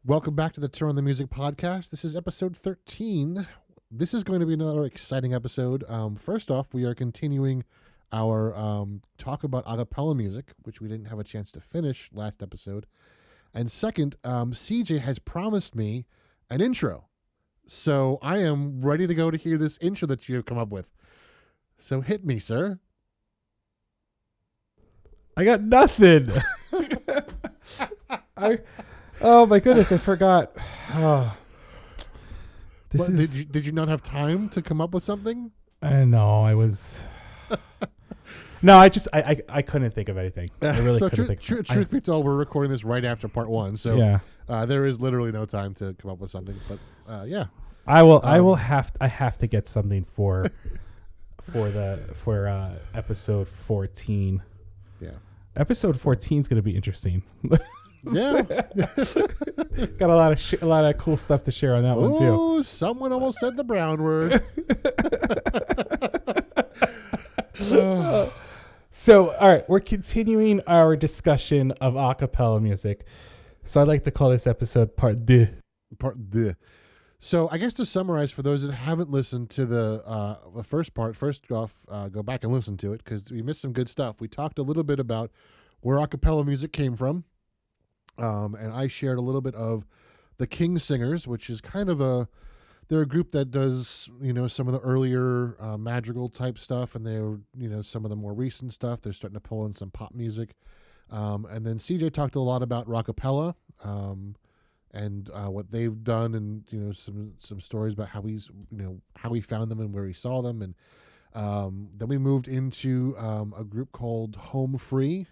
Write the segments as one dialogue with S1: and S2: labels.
S1: Welcome back to the Turn on the Music podcast. This is episode 13. This is going to be another exciting episode. First off, we are continuing our talk about acapella music, which we didn't have a chance to finish last episode. And second, CJ has promised me an intro. So I am ready to go to hear this intro that you have come up with. So hit me, sir.
S2: I got nothing. Oh my goodness, I forgot. Oh.
S1: Did you not have time to come up with something?
S2: I know I was. No, I couldn't think of anything. I really couldn't think.
S1: Truth be told, we're recording this right after part one, so
S2: yeah.
S1: There is literally no time to come up with something. But yeah,
S2: I have to get something for episode 14.
S1: Yeah,
S2: episode 14 is going to be interesting.
S1: Yeah,
S2: got a lot of cool stuff to share on that one too.
S1: Oh, someone almost said the brown word.
S2: So, all right, we're continuing our discussion of a cappella music. So I'd like to call this episode Part 2.
S1: Part 2. So I guess to summarize, for those that haven't listened to the first part, first off, go back and listen to it because we missed some good stuff. We talked a little bit about where a cappella music came from. And I shared a little bit of the King Singers, which is kind of they're a group that does, some of the earlier madrigal type stuff, and they're, some of the more recent stuff. They're starting to pull in some pop music. And then CJ talked a lot about Acapella, and what they've done, and, some stories about how how he found them and where he saw them. And then we moved into a group called Home Free.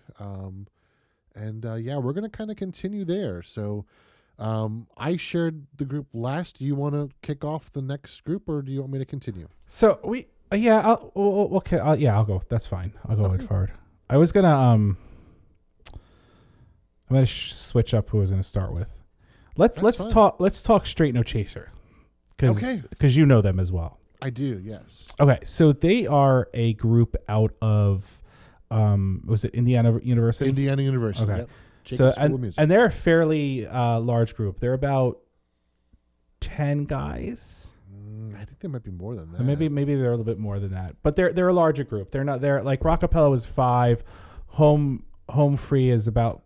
S1: And we're going to kind of continue there. So I shared the group last. Do you want to kick off the next group, or do you want me to continue?
S2: So I'll go. That's fine. I'll go forward. I was going to, I'm going to switch up who I was going to start with. Let's talk Staight No Chaser. Because you know them as well.
S1: I do, yes.
S2: Okay, so they are a group out of... was it Indiana University?
S1: Indiana University.
S2: Okay.
S1: Yep.
S2: And they're a fairly large group. They're about 10 guys.
S1: I think there might be more than that.
S2: Maybe they're a little bit more than that. But they're a larger group. They're like Acapella was 5. Home Free is about.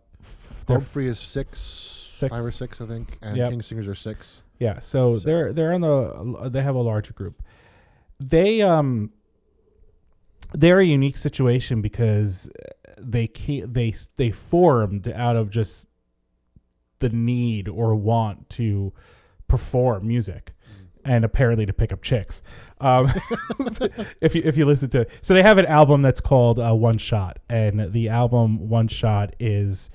S1: Home Free is 6. 5 or 6, I think, and King Singers are 6.
S2: Yeah. So they're on they have a larger group. They're a unique situation because they formed out of just the need or want to perform music, and apparently to pick up chicks. If you listen to it, so they have an album that's called One Shot, and the album One Shot is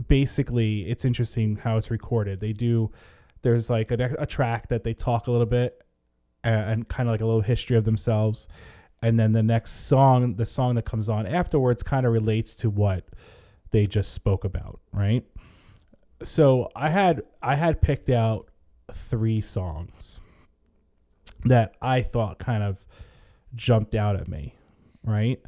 S2: basically, it's interesting how it's recorded. There's like a track that they talk a little bit. And kind of like a little history of themselves, and then the next song, the song that comes on afterwards, kind of relates to what they just spoke about, right? So I had picked out 3 songs that I thought kind of jumped out at me, right?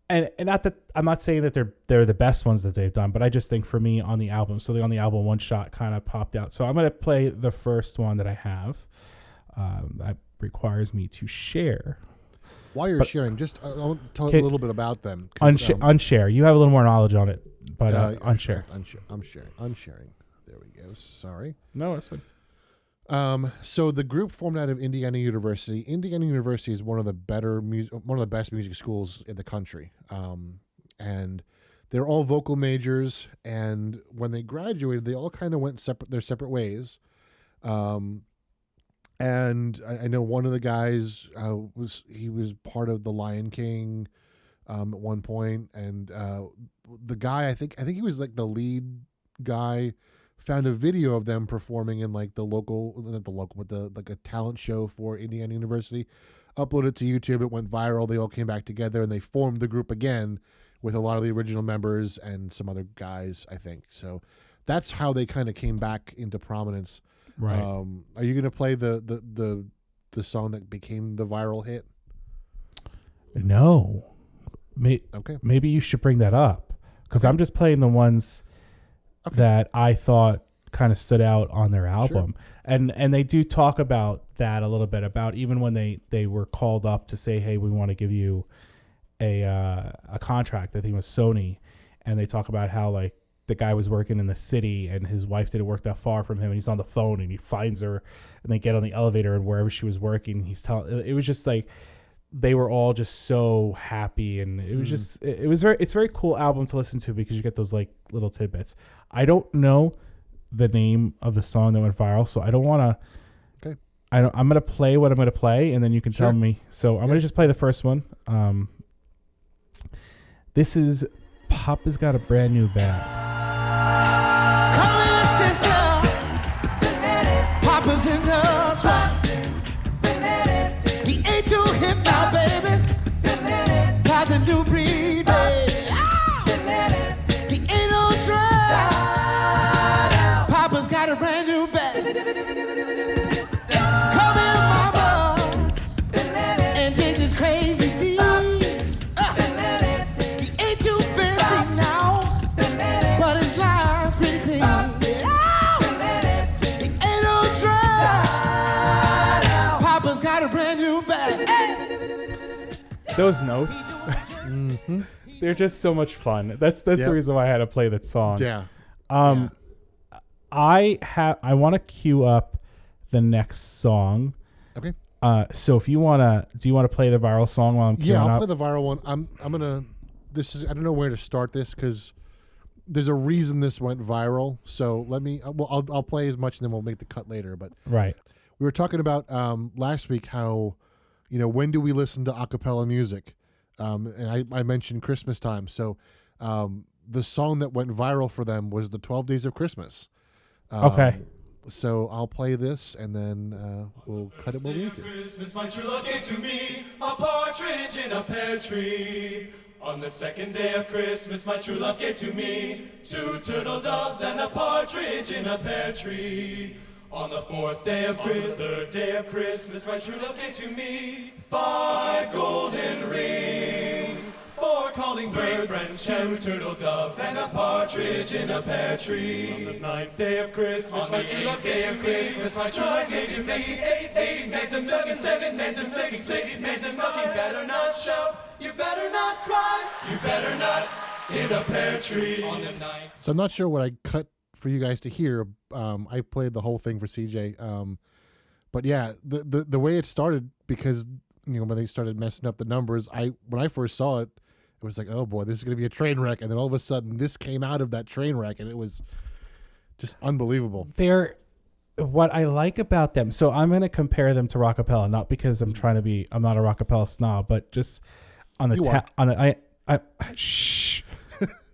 S2: And not that I'm not saying that they're the best ones that they've done, but I just think for me on the album, on the album One Shot kind of popped out. So I'm gonna play the first one that I have. That requires me to share.
S1: While you're sharing, just I want to talk a little bit about them.
S2: Unshare. You have a little more knowledge on it, but unshare.
S1: I'm sharing. There we go. Sorry.
S2: No, it's fine.
S1: So the group formed out of Indiana University. Indiana University is one of the best music schools in the country. And they're all vocal majors. And when they graduated, they all kind of went their separate ways. And I know one of the guys was part of the Lion King at one point, and the guy I think he was like the lead guy, found a video of them performing in like like a talent show for Indiana University, uploaded it to YouTube. It went viral. They all came back together and they formed the group again with a lot of the original members and some other guys, I think. So that's how they kind of came back into prominence.
S2: Right.
S1: Are you going to play the song that became the viral hit?
S2: No.
S1: Okay.
S2: Maybe you should bring that up because I'm just playing the ones that I thought kind of stood out on their album. And they do talk about that a little bit, about even when they were called up to say, hey, we want to give you a contract. I think it was Sony. And they talk about how like the guy was working in the city and his wife didn't work that far from him, and he's on the phone and he finds her and they get on the elevator and wherever she was working, it was just like they were all just so happy, and it was just it's a very cool album to listen to because you get those like little tidbits. I don't know the name of the song that went viral, so I don't want to. Okay. I'm gonna play what I'm gonna play, and then you can tell me. So I'm gonna just play the first one. This is Papa's Got a Brand New Bag.
S3: Come here, sister. Papa's in the swamp. He ain't too hip now, baby. Got the new breed, baby. He ain't on drugs. Papa's got a brand new bag. Come here, mama, and take this crazy scene. He ain't too fancy now, but his life's pretty clean. He ain't on drugs. Papa's got a brand new bag.
S2: Those notes, they're just so much fun. That's the reason why I had to play that song.
S1: Yeah.
S2: I want to queue up the next song.
S1: Okay.
S2: So if you do you want to play the viral song while I'm queuing
S1: Yeah, I'll
S2: up?
S1: play the viral one. I'm gonna. I don't know where to start this because there's a reason this went viral. So let me. I'll play as much and then we'll make the cut later. But
S2: Right.
S1: we were talking about last week how, when do we listen to acapella music? And I mentioned Christmas time. So the song that went viral for them was the 12 Days of Christmas.
S2: Okay.
S1: So I'll play this and then we'll cut it when we need to.
S4: Christmas, my true love gave to me a partridge in a pear tree. On the second day of Christmas, my true love gave to me 2 turtle doves and a partridge in a pear tree. On the 4th day of Christmas, the 3rd day of Christmas, my true love gave to me 5 golden rings. 4 calling birds, 2 turtle doves, and a partridge in a pear tree. On the 9th day of Christmas, my true love gave to me. My true love gave to me 8 days, maids and milking, 7 maids and milking, 6 maids and milking. You better not shout, you better not cry, you better not in a pear tree. On the 9th.
S1: So I'm not sure what I cut for you guys to hear. I played the whole thing for CJ. But yeah, the way it started, because when they started messing up the numbers, when I first saw it, it was like, oh boy, this is going to be a train wreck. And then all of a sudden this came out of that train wreck and it was just unbelievable.
S2: What I like about them, so I'm going to compare them to Rockapella, not because I'm not a Rockapella snob, but just on the shh.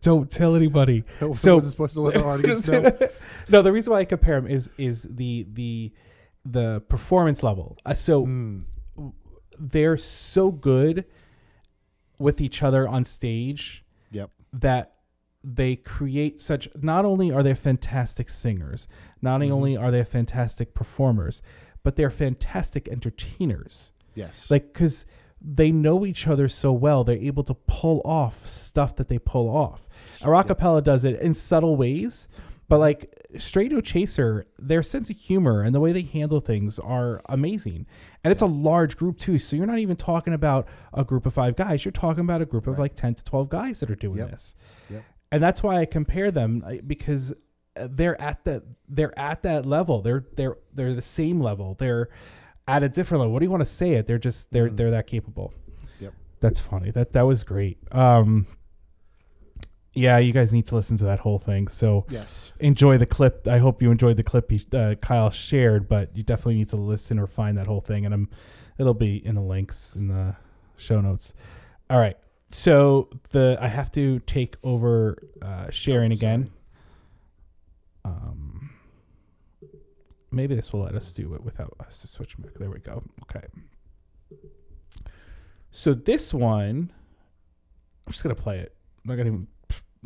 S2: Don't tell anybody.
S1: So supposed to let our audience know.
S2: No, the reason why I compare them is the performance level. They're so good with each other on stage.
S1: Yep.
S2: That they create such. Not only are they fantastic singers, not only are they fantastic performers, but they're fantastic entertainers.
S1: Yes.
S2: Like, because they know each other so well, they're able to pull off stuff that they pull off. A Rockapella does it in subtle ways, but like Staight No Chaser, their sense of humor and the way they handle things are amazing. And it's a large group too, so you're not even talking about a group of 5 guys. You're talking about a group of like 10 to 12 guys that are doing this.
S1: Yep.
S2: And that's why I compare them, because they're at that level. They're the same level. They're at a different level. What do you want to say it? They're just they're that capable.
S1: Yep.
S2: That's funny. That was great. Yeah, you guys need to listen to that whole thing. So
S1: yes,
S2: enjoy the clip. I hope you enjoyed the clip Kyle shared, but you definitely need to listen or find that whole thing, and it'll be in the links in the show notes. All right. So I have to take over sharing again. Maybe this will let us do it without us to switch back. There we go. Okay. So this one, I'm just gonna play it. I'm not gonna even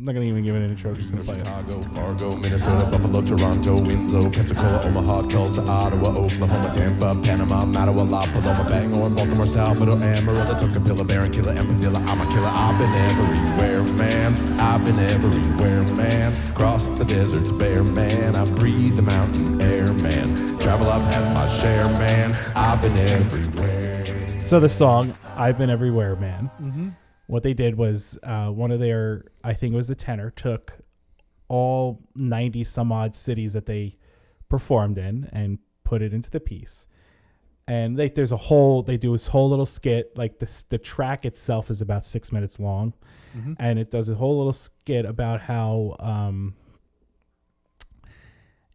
S2: I'm not gonna even give it an intro. I'm just gonna play it.
S5: Chicago, Fargo, Minnesota, Buffalo, Toronto, Winslow, Pensacola, Omaha, Tulsa, Ottawa, Oklahoma, Tampa, Panama, Mattawa, La Paloma, Bangor, Baltimore, Salvador, Amarillo, Tucapilla, Barranquilla, Empedilla. I'm a killer. I've been everywhere, man. I've been everywhere, man. Cross the deserts bare, man. I breathe the mountain air, man. Travel, I've had my share, man. I've been everywhere.
S2: So the song "I've Been Everywhere, Man." Mm-hmm. What they did was one of their, I think it was the tenor, took all 90 some odd cities that they performed in and put it into the piece. And they do this whole little skit. Like the track itself is about 6 minutes long. Mm-hmm. And it does a whole little skit about how,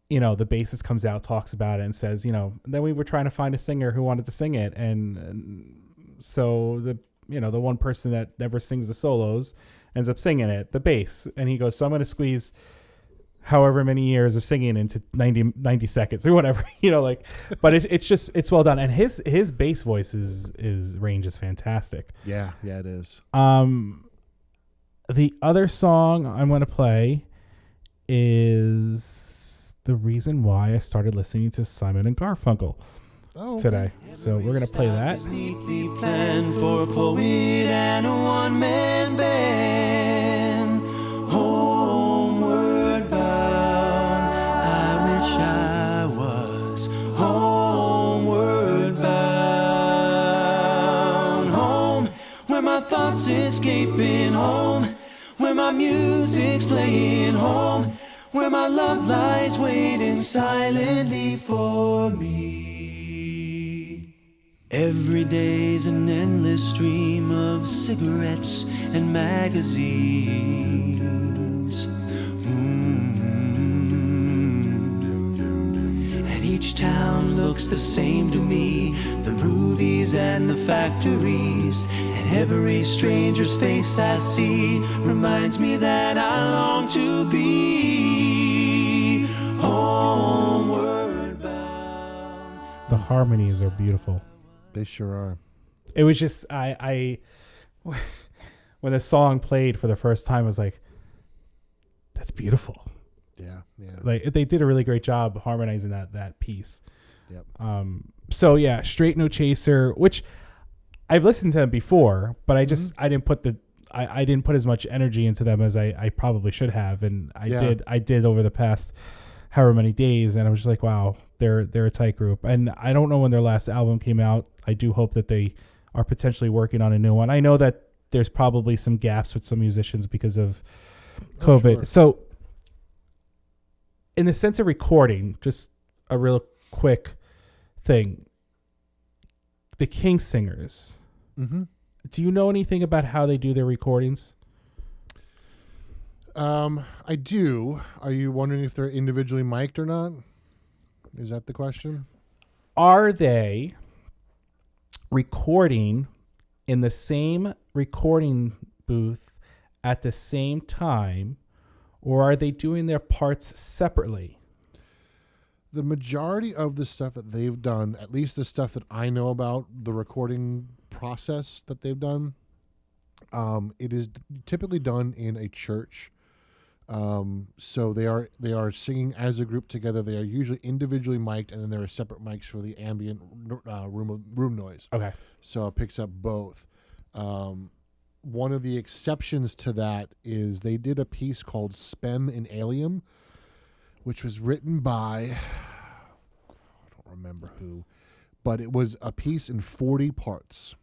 S2: the bassist comes out, talks about it and says, then we were trying to find a singer who wanted to sing it. And so the one person that never sings the solos ends up singing it, the bass. And he goes, so I'm going to squeeze however many years of singing into 90 seconds or whatever, but it's well done. And his bass voice range is fantastic.
S1: Yeah, it is.
S2: The other song I'm going to play is the reason why I started listening to Simon and Garfunkel today. So we're going to play that.
S3: Neatly planned for a poet and a one-man band. Homeward bound, I wish I was homeward bound. Home, where my thoughts escaping. Home, where my music's playing. Home, where my love lies waiting silently for me. Every day's an endless stream of cigarettes and magazines. And each town looks the same to me, the movies and the factories. And every stranger's face I see reminds me that I long to be homeward bound.
S2: The harmonies are beautiful.
S1: They sure are.
S2: It was just I when the song played for the first time, I was like, that's beautiful.
S1: Yeah.
S2: Like they did a really great job harmonizing that piece.
S1: Yep.
S2: So yeah, Staight No Chaser, which I've listened to them before, but I just I didn't put as much energy into them as I probably should have, and I did over the past however many days, and I was just like, wow, they're a tight group. And I don't know when their last album came out. I do hope that they are potentially working on a new one. I know that there's probably some gaps with some musicians because of COVID.
S1: Sure.
S2: So in the sense of recording, just a real quick thing. The King Singers.
S1: Mm-hmm.
S2: Do you know anything about how they do their recordings?
S1: I do. Are you wondering if they're individually mic'd or not? Is that the question?
S2: Are they recording in the same recording booth at the same time, or are they doing their parts separately?
S1: The majority of the stuff that they've done, at least the stuff that I know about the recording process that they've done, it is typically done in a church. So they are singing as a group together. They are usually individually mic'd, and then there are separate mics for the ambient room noise.
S2: Okay.
S1: So it picks up both. One of the exceptions to that is they did a piece called Spem in Alium, which was written by, I don't remember who, but it was a piece in 40 parts.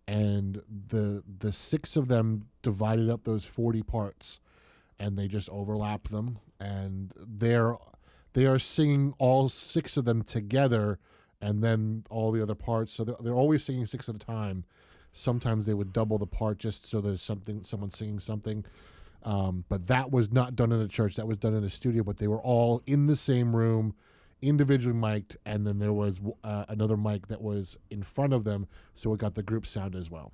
S1: And the 6 of them divided up those 40 parts, and they just overlap them, and they are singing all 6 of them together, and then all the other parts. So they're always singing 6 at a time. Sometimes they would double the part just so there's someone singing something. But that was not done in a church. That was done in a studio. But they were all in the same room, individually mic'd, and then there was another mic that was in front of them, so it got the group sound as well.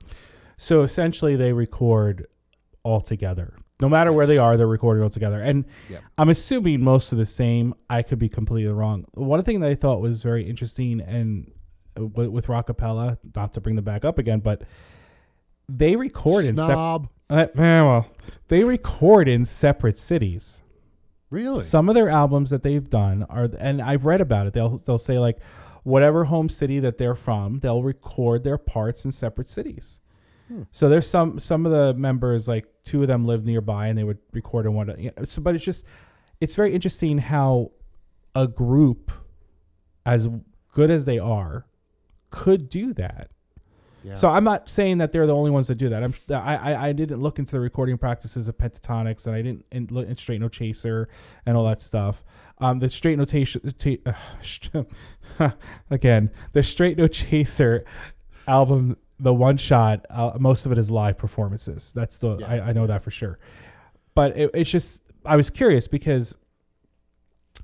S2: So essentially, they record all together. No matter where they are, they're recording all together. And I'm assuming most of the same. I could be completely wrong. One thing that I thought was very interesting, and with Acapella, not to bring them back up again, but they record
S1: Snob.
S2: they record in separate cities.
S1: Really?
S2: Some of their albums that they've done are, and I've read about it. They'll say like, whatever home city that they're from, they'll record their parts in separate cities. So there's some of the members, like 2 of them live nearby, and they would record in one. You know, so, but it's very interesting how a group as good as they are could do that. Yeah. So I'm not saying that they're the only ones that do that. I didn't look into the recording practices of Pentatonics, and I didn't look at Staight No Chaser and all that stuff. The Staight No Chaser again, the Staight No Chaser album, the one shot, most of it is live performances. That's I know that for sure. But it's just, I was curious because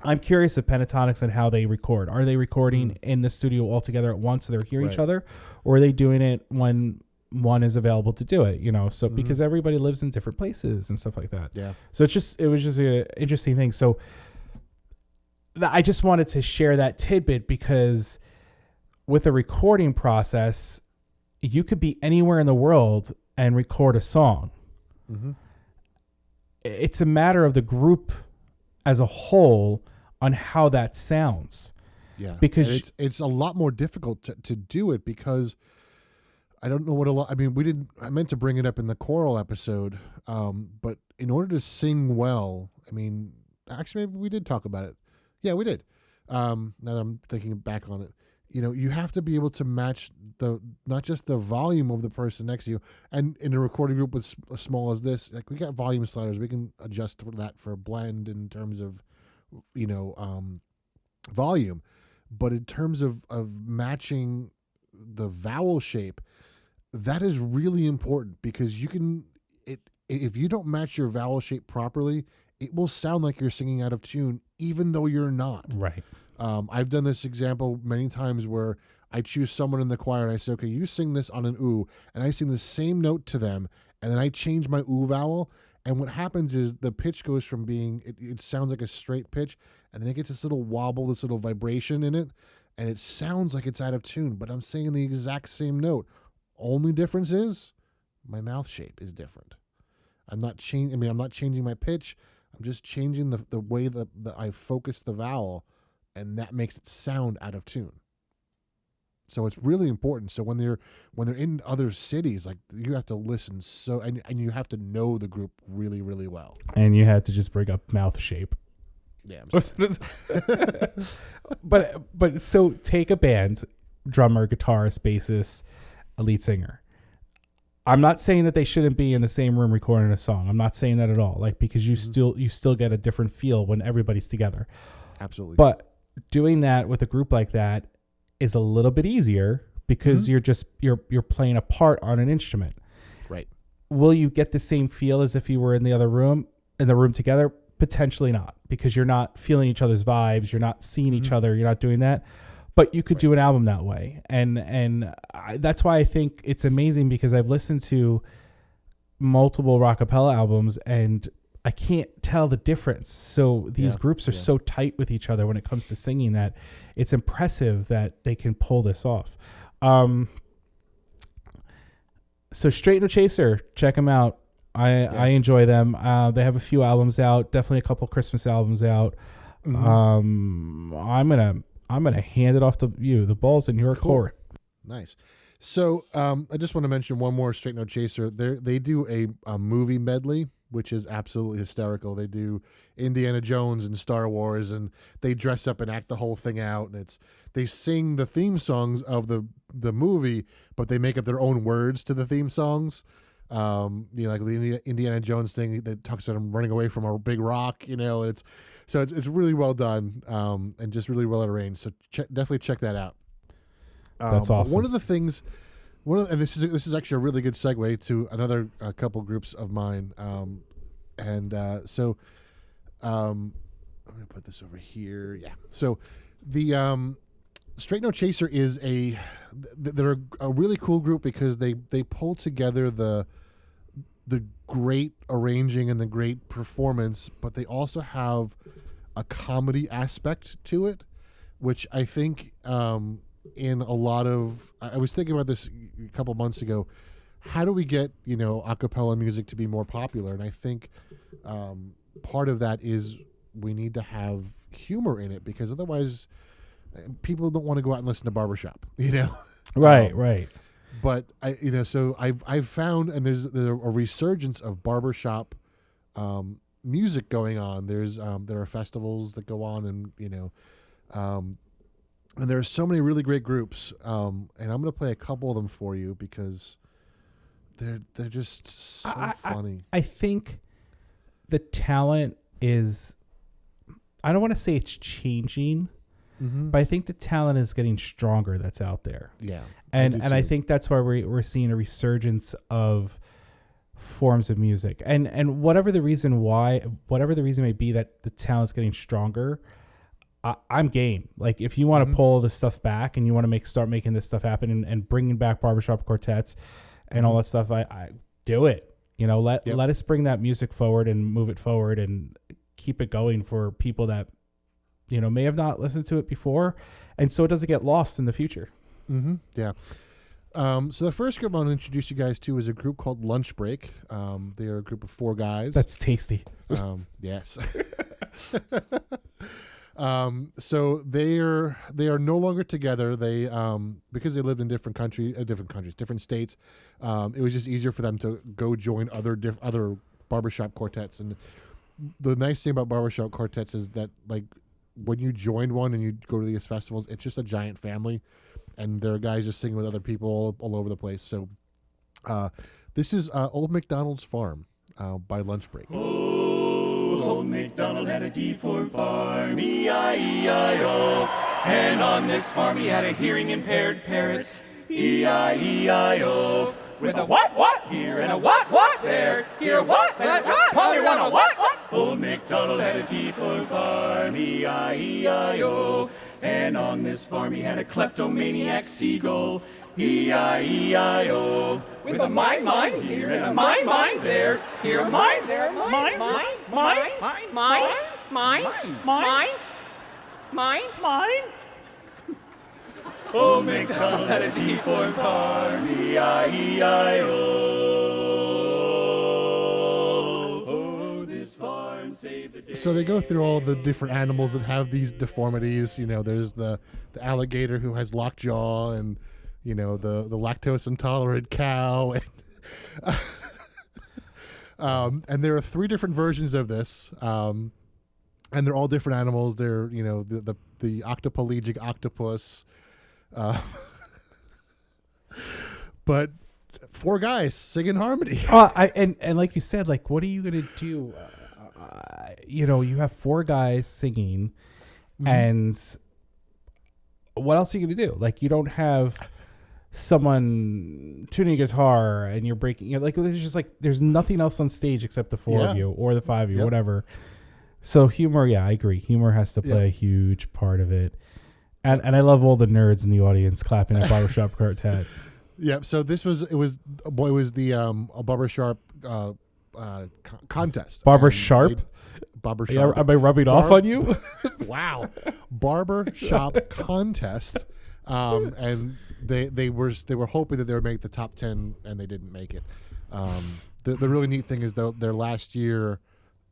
S2: I'm curious of Pentatonics and how they record. Are they recording in the studio all together at once so they're hearing each other? Or are they doing it when one is available to do it? You know, so because everybody lives in different places and stuff like that. Yeah. So it was just an interesting thing. So I just wanted to share that tidbit because with the recording process, you could be anywhere in the world and record a song. It's a matter of the group as a whole on how that sounds. Yeah. Because
S1: it's a lot more difficult to do it because I don't know what I meant to bring it up in the choral episode, but in order to sing well, actually maybe we did talk about it. Yeah, we did. Now that I'm thinking back on it, you have to be able to match not just the volume of the person next to you, and in a recording group as small as this, like we got volume sliders, we can adjust for that for a blend in terms of, volume, but in terms of matching the vowel shape, that is really important because if you don't match your vowel shape properly, it will sound like you're singing out of tune, even though you're not.
S2: Right.
S1: I've done this example many times where I choose someone in the choir and I say, okay, you sing this on an oo, and I sing the same note to them, and then I change my oo vowel, and what happens is the pitch goes from being, it sounds like a straight pitch, and then it gets this little wobble, this little vibration in it, and it sounds like it's out of tune, but I'm saying the exact same note. Only difference is my mouth shape is different. I'm not changing my pitch. I'm just changing the way that I focus the vowel, and that makes it sound out of tune. So it's really important. So when they're in other cities, like you have to listen and you have to know the group really, really well.
S2: And you had to just bring up mouth shape.
S1: Yeah.
S2: But so take a band, drummer, guitarist, bassist, a lead singer. I'm not saying that they shouldn't be in the same room recording a song. I'm not saying that at all. Like, because you still get a different feel when everybody's together.
S1: Absolutely.
S2: But doing that with a group like that is a little bit easier because you're playing a part on an instrument.
S1: Right.
S2: Will you get the same feel as if you were in the room together? Potentially not, because you're not feeling each other's vibes. You're not seeing each other. You're not doing that. But you could do an album that way. And that's why I think it's amazing, because I've listened to multiple rockapella albums and I can't tell the difference. So these groups are so tight with each other when it comes to singing that it's impressive that they can pull this off. So Staight No Chaser, check them out. I enjoy them. They have a few albums out, definitely a couple Christmas albums out. I'm gonna hand it off to you. The ball's in your court.
S1: Nice. So I just want to mention one more Staight No Chaser. They do a movie medley, which is absolutely hysterical. They do Indiana Jones and Star Wars, and they dress up and act the whole thing out. And they sing the theme songs of the movie, but they make up their own words to the theme songs. Like the Indiana Jones thing that talks about him running away from a big rock. It's really well done, and just really well arranged. So definitely check that out.
S2: That's awesome.
S1: One of the things, and this is actually a really good segue to another couple groups of mine. So I'm gonna put this over here. Yeah. So the Staight No Chaser is they're a really cool group because they pull together the great arranging and the great performance, but they also have a comedy aspect to it, which I think in a lot of, I was thinking about this a couple months ago, how do we get, a cappella music to be more popular? And I think part of that is we need to have humor in it, because otherwise people don't want to go out and listen to barbershop,
S2: Right, right.
S1: But I've found, and there's a resurgence of barbershop music going on. There are festivals that go on, and and there are so many really great groups. And I'm going to play a couple of them for you because they're just so funny.
S2: I think the talent is, I don't want to say it's changing, but I think the talent is getting stronger that's out there.
S1: Yeah.
S2: And I think that's why we're seeing a resurgence of forms of music. And whatever the reason may be that the talent's getting stronger, I'm game. Like, if you want to pull this stuff back and you want to start making this stuff happen and bringing back barbershop quartets and all that stuff, I do it. Let us bring that music forward and move it forward and keep it going for people that may have not listened to it before, and so it doesn't get lost in the future.
S1: Yeah. So the first group I want to introduce you guys to is a group called Lunch Break. They are a group of 4 guys.
S2: That's tasty.
S1: Yes. So they are no longer together. They because they lived in different states. It was just easier for them to go join other barbershop quartets. And the nice thing about barbershop quartets is that, like, when you join one and you go to these festivals, it's just a giant family, and there are guys just singing with other people all over the place. So this is Old McDonald's Farm by Lunch Break.
S4: Old MacDonald had a deformed farm, E-I-E-I-O. And on this farm he had a hearing-impaired parrot, E-I-E-I-O. With a what here and a what there. Here a what, there what, Polly want a what? Old MacDonald had a deformed farm, E-I-E-I-O. And on this farm he had a kleptomaniac seagull, E-I-E-I-O. With a mine here and a mine there. Here a mine, there a mine. Old MacDonald had a deformed farm, E-I-E-I-O. Oh, this farm saved the day.
S1: So they go through all the different animals that have these deformities. There's the alligator who has lockjaw, and the lactose intolerant cow, and there are 3 different versions of this, and they're all different animals. They're the octopelagic octopus, but 4 guys sing in harmony.
S2: And like you said, like, what are you gonna do? You have 4 guys singing, and what else are you gonna do? Like, you don't have someone tuning a guitar and you're breaking, there's just there's nothing else on stage except the 4 of you or the 5 of you, whatever. So humor, I agree. Humor has to play a huge part of it. And I love all the nerds in the audience clapping at barbershop quartet.
S1: Yep. So it was the a barbershop contest.
S2: Barbershop.
S1: Barbershop.
S2: Am I rubbing off on you?
S1: Wow. Barbershop contest. And they were hoping that they would make the top 10, and they didn't make it. The really neat thing is, though, their last year,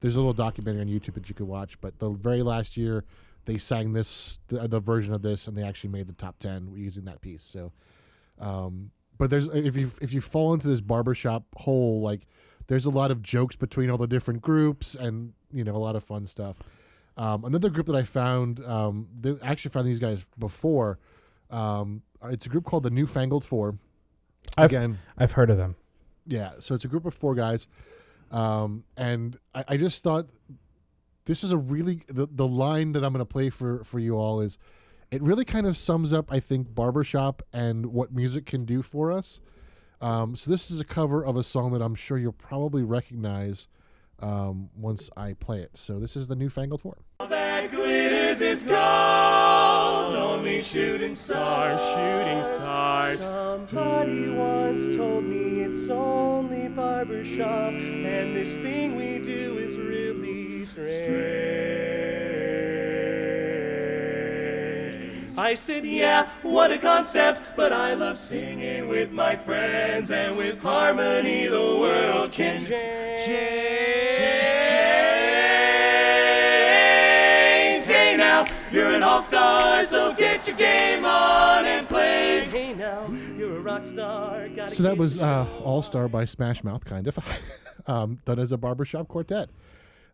S1: there's a little documentary on YouTube that you could watch, but the very last year they sang the version of this, and they actually made the top 10 using that piece. So, but there's if you fall into this barbershop hole, like, there's a lot of jokes between all the different groups, and a lot of fun stuff. Another group that I found, they actually found these guys before. It's a group called the New Fangled 4.
S2: I've heard of them.
S1: Yeah, so it's a group of 4 guys, and I just thought this is a really the line that I'm going to play for you all is, it really kind of sums up, I think, barbershop and what music can do for us. So this is a cover of a song that I'm sure you'll probably recognize once I play it. So this is the New Fangled 4.
S4: All that glitters is gold, only shooting stars. Somebody once told me it's only barbershop, and this thing we do is really strange. I said, yeah, what a concept, but I love singing with my friends, and with harmony the world can change. Hey now, you're an all-star, so get your game on and play. Hey now, you're a rock star.
S1: So that was All Star by Smash Mouth, kind of, done as a barbershop quartet.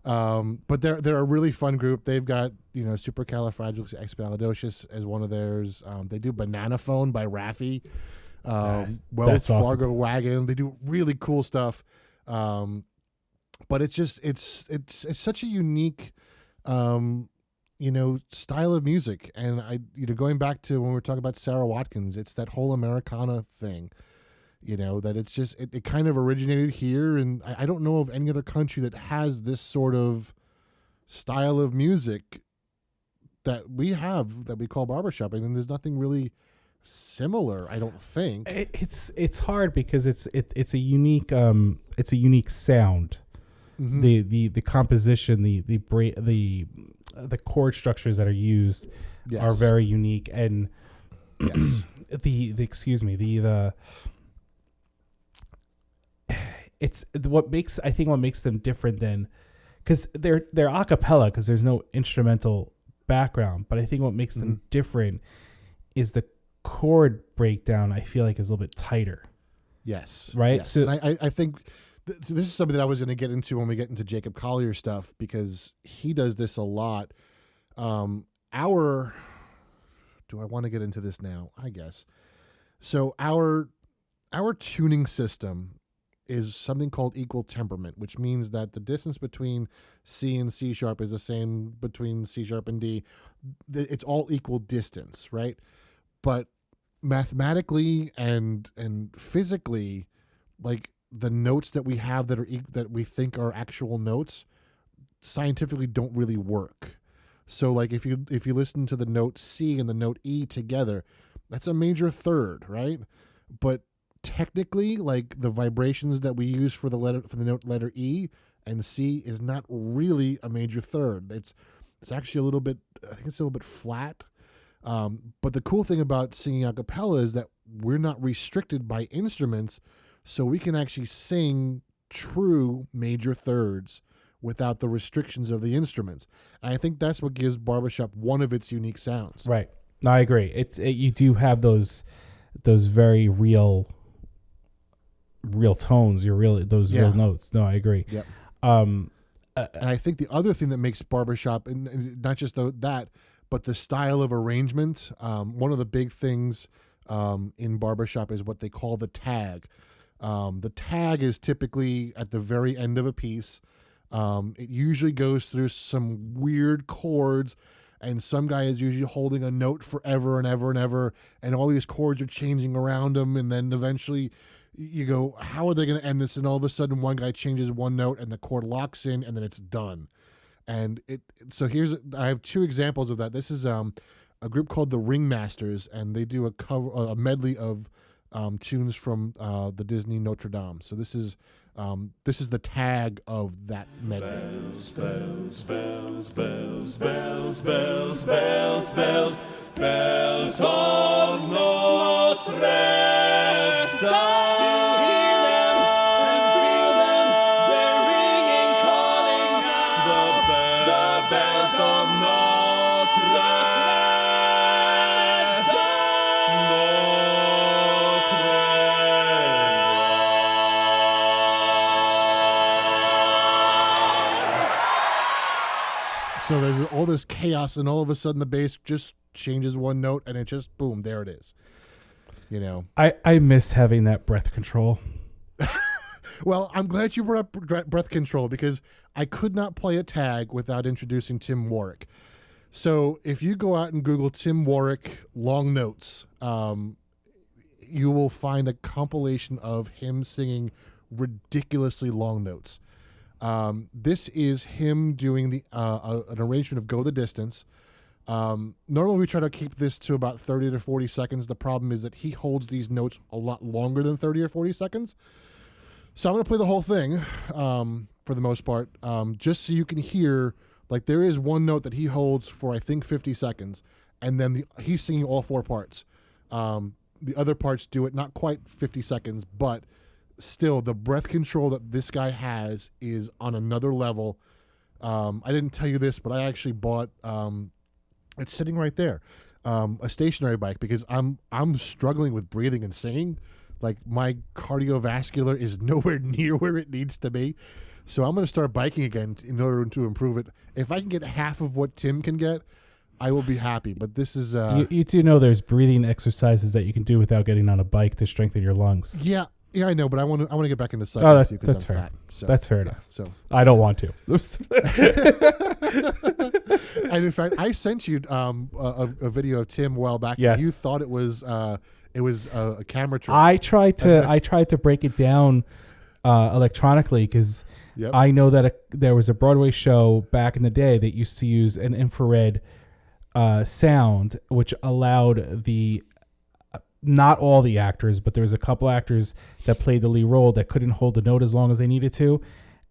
S1: But they're a really fun group. They've got, Supercalifragilisticexpialidocious as one of theirs. They do Banana Phone by Raffi. Wells Fargo awesome. Wagon. They do really cool stuff. But it's just it's such a unique style of music. And going back to when we were talking about Sarah Watkins, it's that whole Americana thing. That it's just it kind of originated here, and I don't know of any other country that has this sort of style of music that we have that we call barbershop. I mean, there's nothing really similar, I don't think.
S2: It's hard because it's a unique sound. Mm-hmm. The composition, the chord structures that are used are very unique, and it's what makes them different than, because they're acapella, because there's no instrumental background, but I think what makes them different is the chord breakdown. I feel like is a little bit tighter.
S1: Yes.
S2: Right.
S1: Yes. So and I think this is something that I was going to get into when we get into Jacob Collier stuff, because he does this a lot. Do I want to get into this now? I guess. So our tuning system is something called equal temperament, which means that the distance between C and C sharp is the same between C sharp and D. It's all equal distance, right? But mathematically and physically, like the notes that we have that we think are actual notes, scientifically don't really work. So like if you listen to the note C and the note E together, that's a major third, right? But technically, like the vibrations that we use for the note letter E and C is not really a major third. It's actually a little bit flat. But the cool thing about singing a cappella is that we're not restricted by instruments, so we can actually sing true major thirds without the restrictions of the instruments. And I think that's what gives barbershop one of its unique sounds.
S2: Right. No, I agree. You do have those very real tones, real notes. No, I agree.
S1: Yep. And I think the other thing that makes barbershop, and not just that, but the style of arrangement, one of the big things in barbershop is what they call the tag. The tag is typically at the very end of a piece. It usually goes through some weird chords, and some guy is usually holding a note forever and ever and ever, and all these chords are changing around him, and then eventually you go, how are they going to end this? And all of a sudden one guy changes one note and the chord locks in, and then it's done. And I have two examples of that. This is a group called the Ringmasters, and they do a medley of tunes from the Disney NotreDame. So this is the tag of that medley.
S4: Bells, bells, bells, bells, bells, bells, bells, bells, bells of Notre Dame.
S1: So there's all this chaos, and all of a sudden the bass just changes one note, and it just, boom, there it is.
S2: I miss having that breath control.
S1: Well, I'm glad you brought up breath control, because I could not play a tag without introducing Tim Waurick. So if you go out and Google Tim Waurick long notes, you will find a compilation of him singing ridiculously long notes. This is him doing an arrangement of Go the Distance. Normally we try to keep this to about 30 to 40 seconds. The problem is that he holds these notes a lot longer than 30 or 40 seconds. So I'm going to play the whole thing, for the most part, just so you can hear, like, there is one note that he holds for, I think, 50 seconds, and then he's singing all 4 parts. The other parts do it not quite 50 seconds, but still the breath control that this guy has is on another level. I didn't tell you this, but I actually bought it's sitting right there, a stationary bike, because I'm struggling with breathing and singing. Like, my cardiovascular is nowhere near where it needs to be. So I'm going to start biking again in order to improve it. If I can get half of what Tim can get, I will be happy. But this is
S2: you do know there's breathing exercises that you can do without getting on a bike to strengthen your lungs.
S1: Yeah, I know, but I want to get back into cycling too, because
S2: that's
S1: I'm
S2: fair.
S1: fat. So,
S2: That's fair enough.
S1: So
S2: I don't want to.
S1: and in fact, I sent you a video of Tim a while back.
S2: Yes.
S1: And you thought it was a camera trick.
S2: I tried to break it down electronically, because
S1: Yep.
S2: I know that there was a Broadway show back in the day that used to use an infrared sound, which allowed not all the actors, but there was a couple actors that played the lead role that couldn't hold the note as long as they needed to.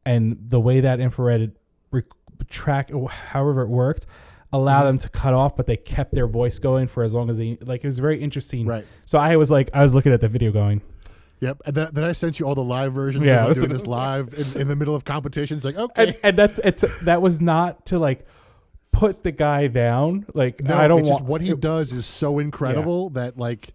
S2: And the way that infrared track, however it worked, allowed them to cut off, but they kept their voice going for as long as they, like, it was very interesting.
S1: Right.
S2: So I was looking at the video going,
S1: Yep. And then I sent you all the live versions
S2: Yeah,
S1: of doing this live in the middle of competitions. Like, okay.
S2: and that was not to, like, put the guy down. Like,
S1: No,
S2: I don't
S1: it's
S2: want
S1: just what he does is so incredible that, like,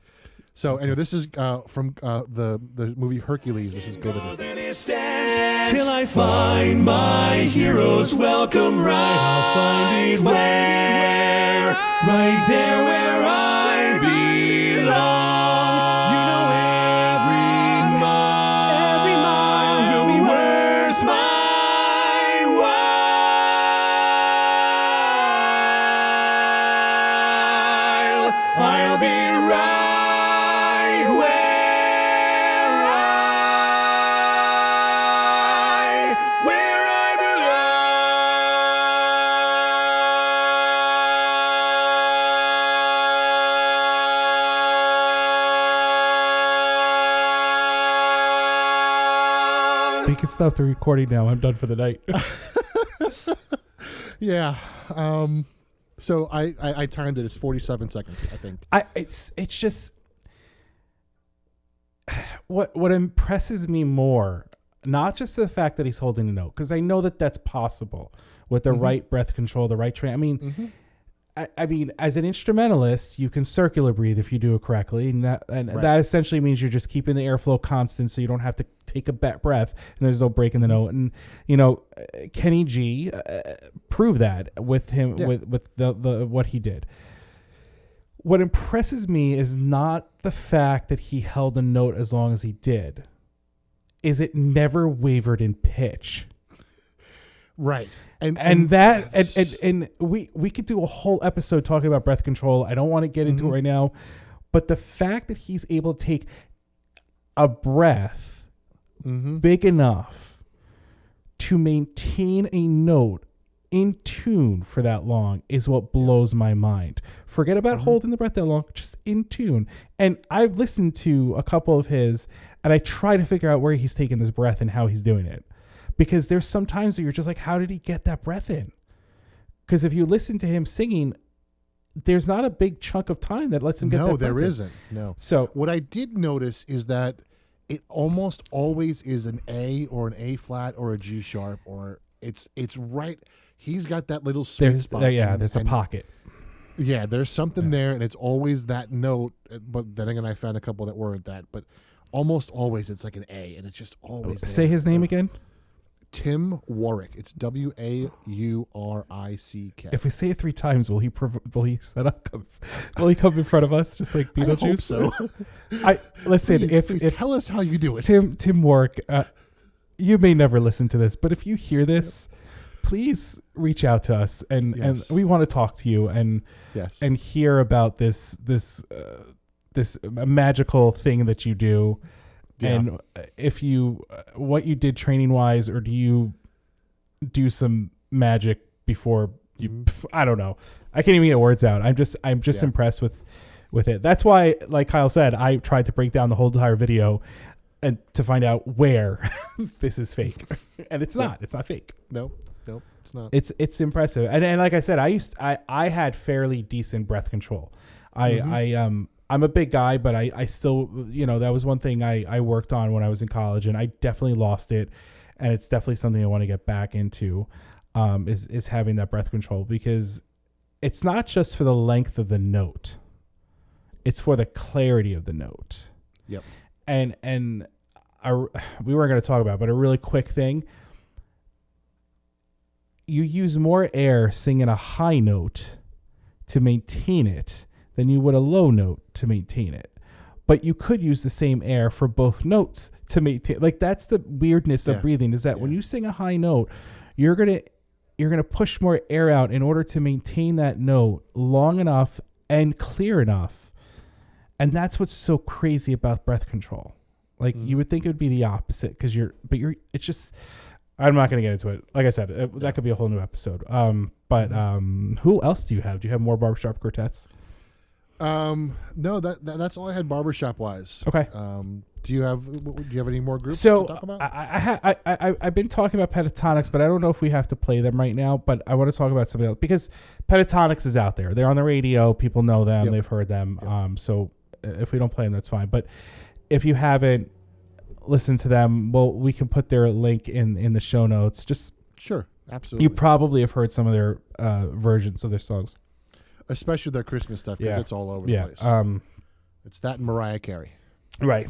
S1: so anyway, this is from the movie Hercules. This is Go the Distance.
S4: Till I find my hero's welcome right. I'll find it where, right there where I belong. You know every mile will be worth my while. I'll be right where I belong.
S2: You can stop the recording now. I'm done for the night.
S1: Yeah. So I timed it. It's 47 seconds, I think.
S2: It's just what impresses me more, not just the fact that he's holding a note, because I know that that's possible with the right breath control, the right train. I mean, I mean, as an instrumentalist, you can circular breathe if you do it correctly, and that essentially means you're just keeping the airflow constant, so you don't have to take a breath, and there's no break in the note. And you know, Kenny G proved that with him with the what he did. What impresses me is not the fact that he held a note as long as he did, is it never wavered in pitch.
S1: Right. And
S2: we could do a whole episode talking about breath control. I don't want to get into it right now, but the fact that he's able to take a breath big enough to maintain a note in tune for that long is what blows my mind. Forget about holding the breath that long, just in tune. And I've listened to a couple of his, and I try to figure out where he's taking this breath and how he's doing it. Because there's some times that you're just like, how did he get that breath in? Because if you listen to him singing, there's not a big chunk of time that lets him get that breath in.
S1: No, there isn't. No.
S2: So
S1: what I did notice is that it almost always is an A or an A flat or a G sharp, or it's right. He's got that little sweet spot.
S2: There's a pocket.
S1: Yeah, there's something there, and it's always that note. But then again, I found a couple that weren't that. But almost always it's like an A, and it's just always there.
S2: Say his name again.
S1: Tim Waurick. It's Waurick.
S2: If we say it 3 times, will he set up? Will he come in front of us just like Beetlejuice?
S1: I hope so.
S2: Listen.
S1: Please tell us how you do it,
S2: Tim Waurick. You may never listen to this, but if you hear this, please reach out to us, and we want to talk to you and hear about this magical thing that you do. Yeah. And if you, what you did training wise, or do you do some magic before you? I don't know. I can't even get words out. I'm just impressed with it. That's why, like Kyle said, I tried to break down the whole entire video and to find out where this is fake, and it's not. It's not fake.
S1: Nope. It's not.
S2: It's impressive. And like I said, I had fairly decent breath control. I'm a big guy, but I still, that was one thing I worked on when I was in college, and I definitely lost it. And it's definitely something I want to get back into, is having that breath control, because it's not just for the length of the note. It's for the clarity of the note.
S1: Yep.
S2: And we weren't going to talk about it, but a really quick thing. You use more air singing a high note to maintain it than you would a low note to maintain it. But you could use the same air for both notes to maintain. Like, that's the weirdness of breathing, is that when you sing a high note, you're gonna push more air out in order to maintain that note long enough and clear enough. And that's what's so crazy about breath control. Like, you would think it would be the opposite, because it's just, I'm not going to get into it. Like I said, that could be a whole new episode. But who else do you have? Do you have more barbershop quartets?
S1: No, that's all I had barbershop wise.
S2: Okay.
S1: Do you have any more groups
S2: So
S1: to talk about?
S2: I've been talking about Pentatonics, but I don't know if we have to play them right now. But I want to talk about something else, because Pentatonics is out there. They're on the radio. People know them.
S1: Yep.
S2: They've heard them.
S1: Yep.
S2: So if we don't play them, that's fine. But if you haven't listened to them, well, we can put their link in the show notes. Just
S1: sure, absolutely.
S2: You probably have heard some of their versions of their songs,
S1: especially their Christmas stuff, because it's all over the place. It's that and Mariah Carey.
S2: Right.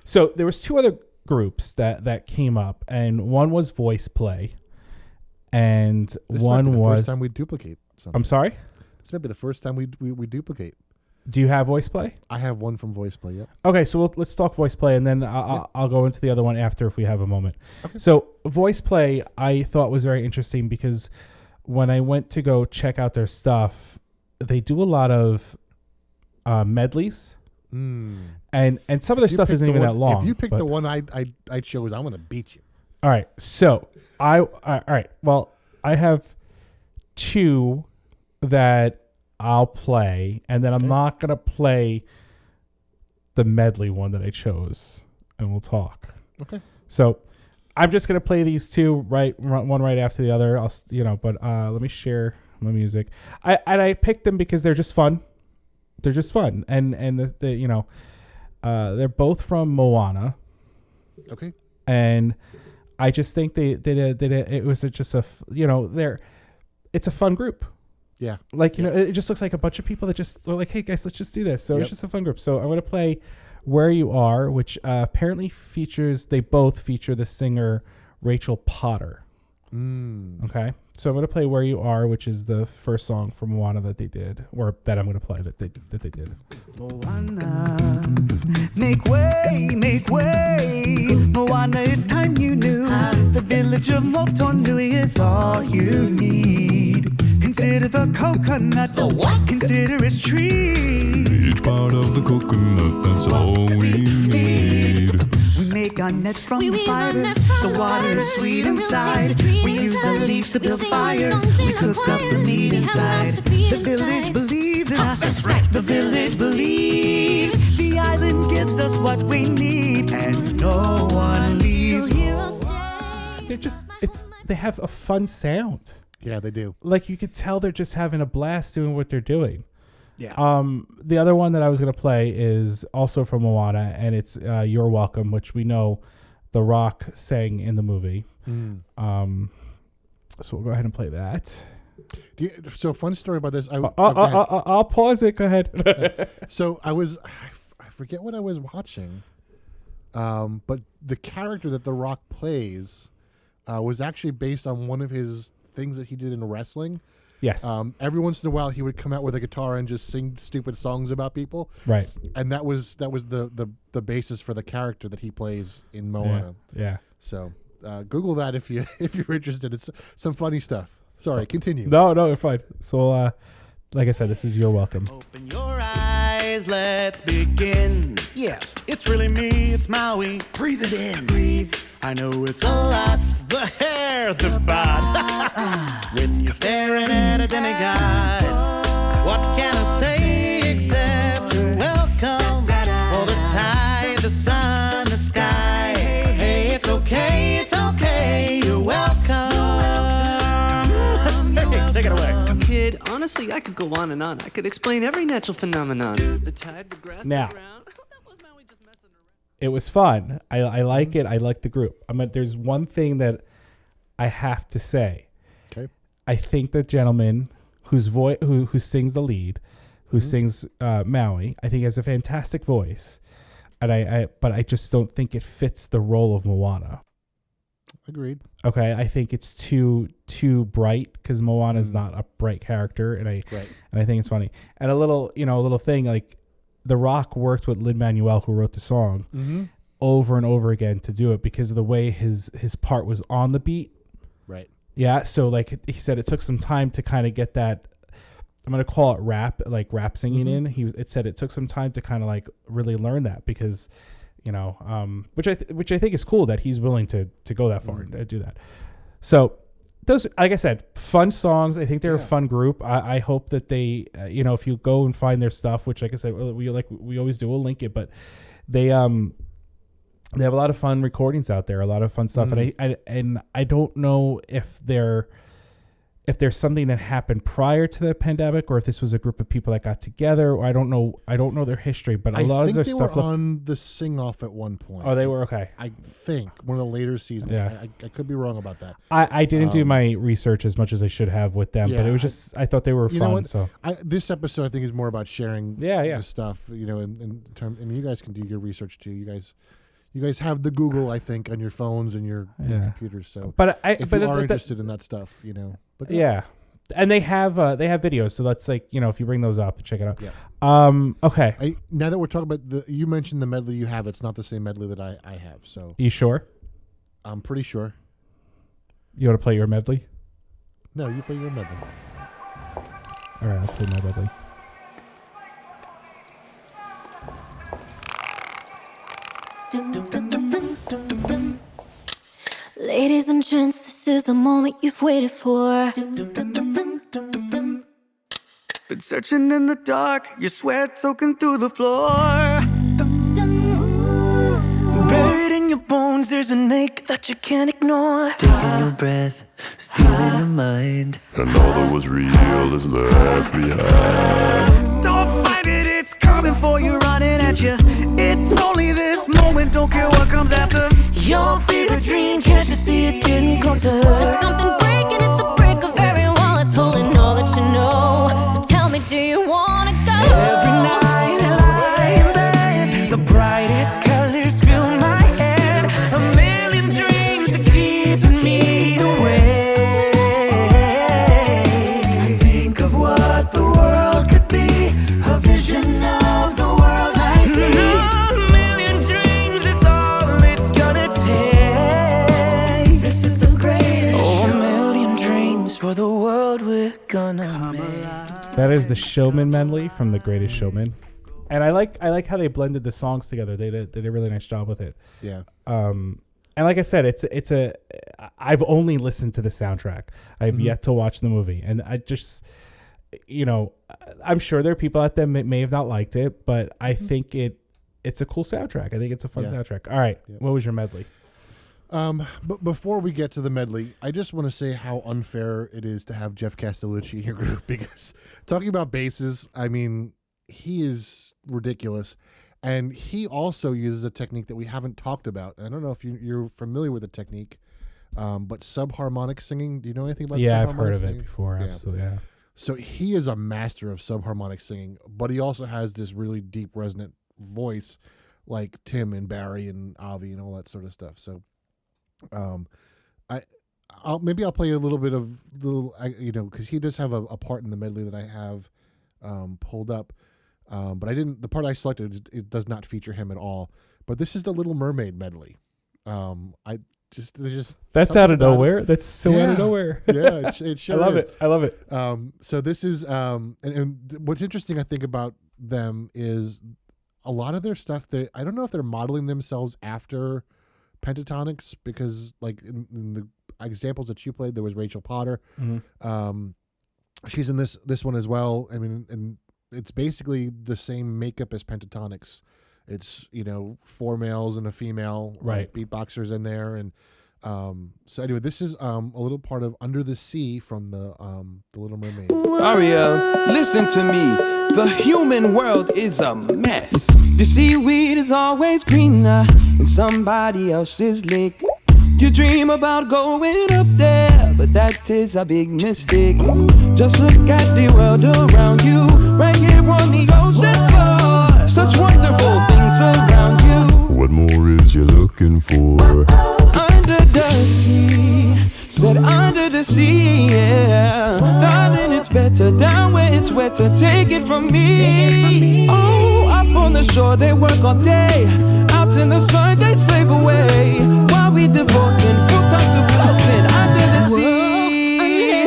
S2: So there was two other groups that came up, and one was Voiceplay, and
S1: this
S2: one
S1: might be the
S2: was.
S1: First time we duplicate something.
S2: I'm sorry.
S1: This might be the first time we duplicate.
S2: Do you have Voiceplay?
S1: I have one from Voiceplay. Yep.
S2: Okay, so let's talk Voiceplay, and then I'll go into the other one after if we have a moment. Okay. So Voiceplay, I thought was very interesting, because when I went to go check out their stuff, they do a lot of medleys, and some of their stuff isn't even that long.
S1: If you pick the one I chose, I'm going to beat you.
S2: All right, so all right. Well, I have two that I'll play, and then I'm not going to play the medley one that I chose, and we'll talk.
S1: Okay.
S2: So I'm just going to play these two one right after the other. But let me share my music. I picked them because they're just fun. They're just fun. And they're both from Moana.
S1: Okay.
S2: And I just think it was just it's a fun group.
S1: Yeah.
S2: Like, it just looks like a bunch of people that just are like, hey guys, let's just do this. So it's just a fun group. So I'm going to play Where You Are, which apparently they both feature the singer Rachel Potter. Okay. So I'm going to play Where You Are, which is the first song from Moana that they did, or that I'm going to play that they did.
S3: Moana, make way, make way. Moana, it's time you knew. The village of Motonui is all you need. Consider the coconut. The what? Consider its tree.
S6: Each part of the coconut, that's all we need.
S3: We make our nets from the fibers. The water is sweet inside. We use the leaves to build fires. We cook up the meat inside. The village believes in us. That's right. The village believes. The island gives us what we need, and no one leaves.
S2: They have a fun sound.
S1: Yeah, they do.
S2: Like, you could tell they're just having a blast doing what they're doing.
S1: Yeah.
S2: The other one that I was going to play is also from Moana, and it's You're Welcome, which we know The Rock sang in the movie. So we'll go ahead and play that.
S1: So fun story about this.
S2: I'll pause it. Go ahead.
S1: So I forget what I was watching, but the character that The Rock plays was actually based on one of his things that he did in wrestling.
S2: Yes.
S1: Every once in a while, he would come out with a guitar and just sing stupid songs about people.
S2: Right.
S1: And that was the basis for the character that he plays in Moana.
S2: Yeah.
S1: So Google that if you're interested. It's some funny stuff. Sorry, continue.
S2: No, you're fine. So, like I said, this is You're Welcome.
S3: Open your eyes, let's begin. Yes, it's really me, it's Maui. Breathe it in. Breathe. I know it's a lot. The hair, the bod. When you're staring at a demigod. What can I say except you're welcome? For the tide, the sun, the sky. Hey, it's okay, you're welcome.
S2: Take it away.
S3: Kid, honestly, I could go on and on. I could explain every natural phenomenon. The tide, the grass,
S2: Now.
S3: the ground. That was Maui just messing around.
S2: It was fun. I like it. I like the group. There's one thing that I have to say.
S1: Okay.
S2: I think the gentleman whose voice who sings the lead, who sings Maui, I think he has a fantastic voice, and but I just don't think it fits the role of Moana.
S1: Agreed.
S2: Okay, I think it's too bright because Moana is not a bright character, and I think it's funny. And a little thing like The Rock worked with Lin-Manuel, who wrote the song, over and over again to do it because of the way his part was on the beat.
S1: Right.
S2: Yeah, so like he said, it took some time to kind of get that. I'm gonna call it rap singing in. It said it took some time to kind of like really learn that because. Which I think is cool that he's willing to go that far and do that. So those, like I said, fun songs. I think they're a fun group. I hope that they, if you go and find their stuff, which like I said, we always do, we'll link it. But they have a lot of fun recordings out there, a lot of fun stuff. And I don't know if there's something that happened prior to the pandemic, or if this was a group of people that got together. Or I don't know their history, but a lot of their stuff.
S1: I think they were on the Sing Off at one point.
S2: Oh, they were okay.
S1: I think one of the later seasons.
S2: Yeah.
S1: I could be wrong about that.
S2: I didn't do my research as much as I should have with them, but it was just I thought they were fun. So
S1: this episode I think is more about sharing.
S2: The
S1: stuff. In terms. I mean, you guys can do your research too. You guys have the Google, I think, on your phones and your computers. So,
S2: but
S1: if you are interested in that stuff, look it up.
S2: And they have videos, so that's like if you bring those up, check it out.
S1: Yeah.
S2: Okay.
S1: Now that we're talking about you mentioned the medley you have, it's not the same medley that I have. So
S2: you sure?
S1: I'm pretty sure.
S2: You want to play your medley?
S1: No, you play your medley.
S2: All right, I'll play my medley.
S7: Ladies and gents, this is the moment you've waited for.
S3: Been searching in the dark, your sweat soaking through the floor. Buried in your bones, there's an ache that you can't ignore.
S8: Taking your breath, stealing your mind.
S6: And all that was real is left behind.
S3: Don't fight it, it's coming for you, running at you. It's only this moment, don't care what comes after. Your fever dream, can't you see it's getting closer?
S7: There's something breaking at the brick of every wall. It's holding all that you know. So tell me, do you wanna go?
S3: Every night I lie in bed, the brightest colors fill my head. A million dreams are keeping me awake. I think of what the world could be, a vision of the world I see. A million dreams is all it's gonna take.
S7: This is the greatest
S3: Oh, a
S7: show.
S3: million dreams for the world we're gonna make.
S2: That is the Showman medley from The Greatest Showman, and I like how they blended the songs together. They did a really nice job with it.
S1: Yeah.
S2: And like I said, I've only listened to the soundtrack. I've yet to watch the movie, and I just, I'm sure there are people out there that may have not liked it, but I think it's a cool soundtrack. I think it's a fun soundtrack. All right, what was your medley?
S1: But before we get to the medley, I just want to say how unfair it is to have Jeff Castellucci in your group, because talking about basses, I mean, he is ridiculous. And he also uses a technique that we haven't talked about. And I don't know if you're familiar with the technique, but subharmonic singing. Do you know anything about subharmonic
S2: Yeah, I've heard of
S1: singing?
S2: it before.
S1: Yeah.
S2: Absolutely, yeah.
S1: So he is a master of subharmonic singing, but he also has this really deep, resonant voice like Tim and Barry and Avi and all that sort of stuff. So I'll play a little bit of because he does have a part in the medley that I have pulled up, but the part I selected, it does not feature him at all. But this is the Little Mermaid medley.
S2: That's out of nowhere. That's so out of nowhere.
S1: Yeah, it sure
S2: I love
S1: is.
S2: it. I love it.
S1: So this is and what's interesting, I think, about them is a lot of their stuff. I don't know if they're modeling themselves after Pentatonics, because like in the examples that you played, there was Rachel Potter. She's in this one as well. I mean, and it's basically the same makeup as Pentatonics. It's 4 males and a female,
S2: right?
S1: Beatboxers in there, and so anyway, this is a little part of Under the Sea from the Little Mermaid.
S3: Ariel, listen to me. The human world is a mess. The seaweed is always greener in somebody else's lake. You dream about going up there, but that is a big mistake. Just look at the world around you, right here on the ocean floor. Such wonderful things around you.
S6: What more is you looking for?
S3: Under the sea, said under the sea, yeah. Darling, it's better down where it's wetter. Take it from me. Oh, up on the shore they work all day. Out in the sun they slave away. While we devoting full time to floating under the sea.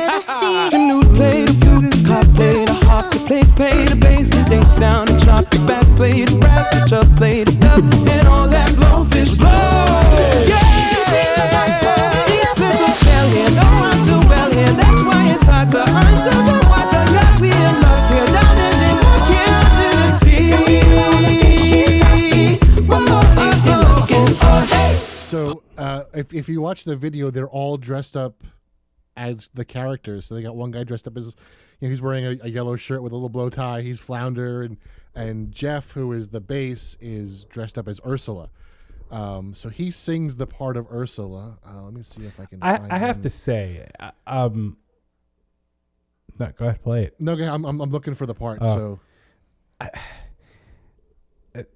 S3: The nude play the flute, the cop play the harp, the place play the bass, the day sound and sharp, the bass play the brass, the chub play the dub, and all that blowfish blow. Yeah. Each little shell here, no one too well here. That's why it's hard to under the water. Yeah, we in love here, down in the muck here under the sea. What more are you looking for? Hey.
S1: So if you watch the video, they're all dressed up as the characters. So they got one guy dressed up as, he's wearing a yellow shirt with a little bow tie. He's Flounder, and Jeff, who is the bass, is dressed up as Ursula. So he sings the part of Ursula. Let me see if I can.
S2: I have to say, no, go ahead, play it.
S1: No, okay, I'm looking for the part.
S2: Oh.
S1: So,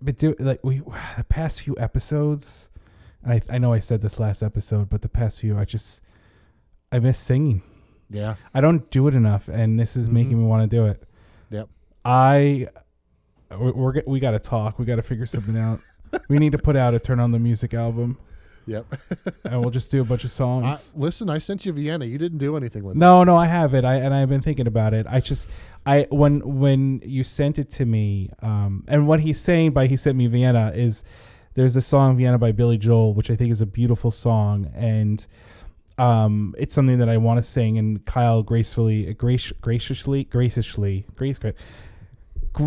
S2: but the past few episodes, and I know I said this last episode, but the past few, I miss singing.
S1: Yeah,
S2: I don't do it enough, and this is making me want to do it.
S1: Yep.
S2: We got to talk. We got to figure something out. We need to put out a Turn on the Music album.
S1: Yep.
S2: And we'll just do a bunch of songs.
S1: Listen, I sent you Vienna. You didn't do anything with it.
S2: No, I have it. I've been thinking about it. When you sent it to me, and what he's saying by he sent me Vienna is there's a song Vienna by Billy Joel, which I think is a beautiful song, and it's something that I want to sing, and Kyle graciously,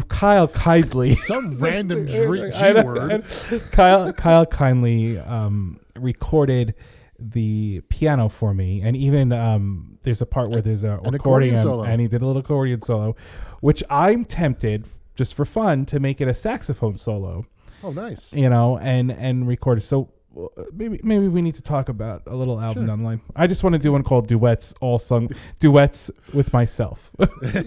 S2: Kyle kindly,
S1: some random G word.
S2: Kyle kindly recorded the piano for me, and even there's a part where there's an accordion solo, and he did a little accordion solo, which I'm tempted just for fun to make it a saxophone solo.
S1: Oh, nice!
S2: And record it. So maybe we need to talk about a little album down the line. I just want to do one called Duets, all sung duets with myself. This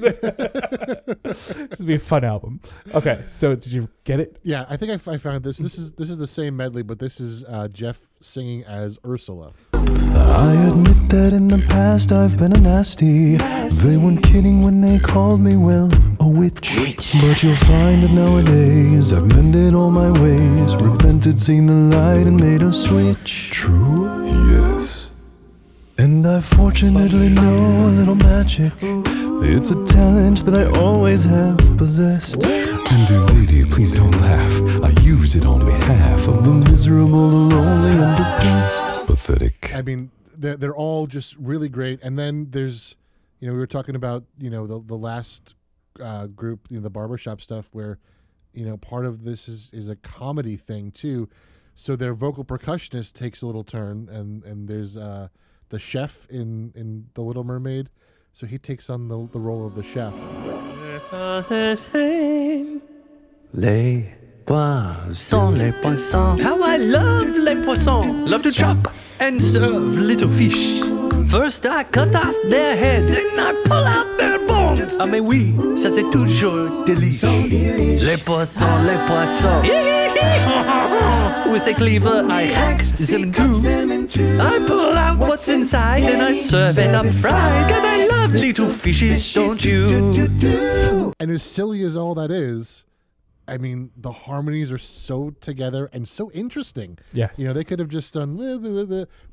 S2: would be a fun album. Okay, so did you get it?
S1: Yeah, I think I found this. This is the same medley, but this is Jeff singing as Ursula.
S8: I admit that in the past I've been a nasty. They weren't kidding when they called me, well, a witch. But you'll find that nowadays I've mended all my ways, repented, seen the light, and made a switch. True? Yes. And I fortunately know a little magic. It's a talent that I always have possessed. And dear lady, please don't laugh. I use it on behalf of the miserable, the lonely, and depressed. Pathetic.
S1: I mean, they're all just really great. And then there's, we were talking about, the last group, the barbershop stuff, where, part of this is a comedy thing too. So their vocal percussionist takes a little turn, and there's the chef in The Little Mermaid. So he takes on the role of the chef.
S8: Les poissons, les poissons.
S9: How I love les poissons. Love to chop and serve little fish. First I cut off their head, then I pull out their bones. Ah mais oui, ça c'est toujours délicieux.
S8: Les poissons, les poissons.
S9: With a cleaver I hack them too. I pull out what's inside and I serve it up fried. 'Cause I love little fishes, don't you?
S1: And as silly as all that is, I mean, the harmonies are so together and so interesting.
S2: Yes.
S1: They could have just done,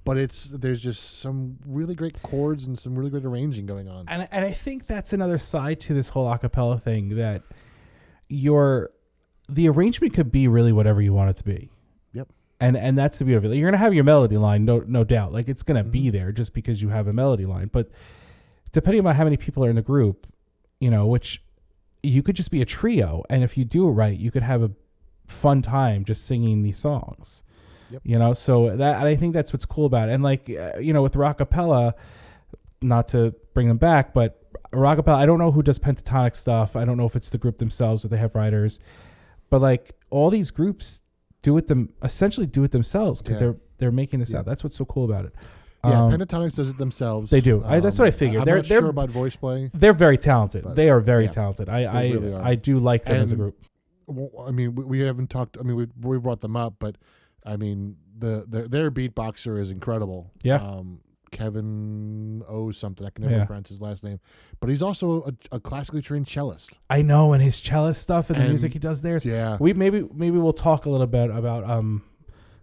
S1: but there's just some really great chords and some really great arranging going on.
S2: And I think that's another side to this whole acapella thing, that the arrangement could be really whatever you want it to be.
S1: Yep.
S2: And that's the beauty of it. You're going to have your melody line, no doubt. Like, it's going to be there just because you have a melody line. But depending on how many people are in the group, which you could just be a trio, and if you do it right, you could have a fun time just singing these songs. Yep. So that, I think that's what's cool about it. And with rockapella, not to bring them back, but Rockapella. I don't know who does pentatonic stuff. I don't know if it's the group themselves or they have writers, but like all these groups essentially do it themselves because they're making this out. That's what's so cool about it.
S1: Yeah, Pentatonics does it themselves.
S2: They do. That's what I figured.
S1: I'm not sure about Voiceplay.
S2: They're very talented. They are very talented.
S1: They really are.
S2: I do like them as a group.
S1: I mean, we haven't talked. I mean, we brought them up, but I mean, their beatboxer is incredible.
S2: Yeah.
S1: Kevin O something. I can never pronounce his last name, but he's also a classically trained cellist.
S2: I know, and his cellist stuff and the music he does there.
S1: Yeah.
S2: Maybe we'll talk a little bit about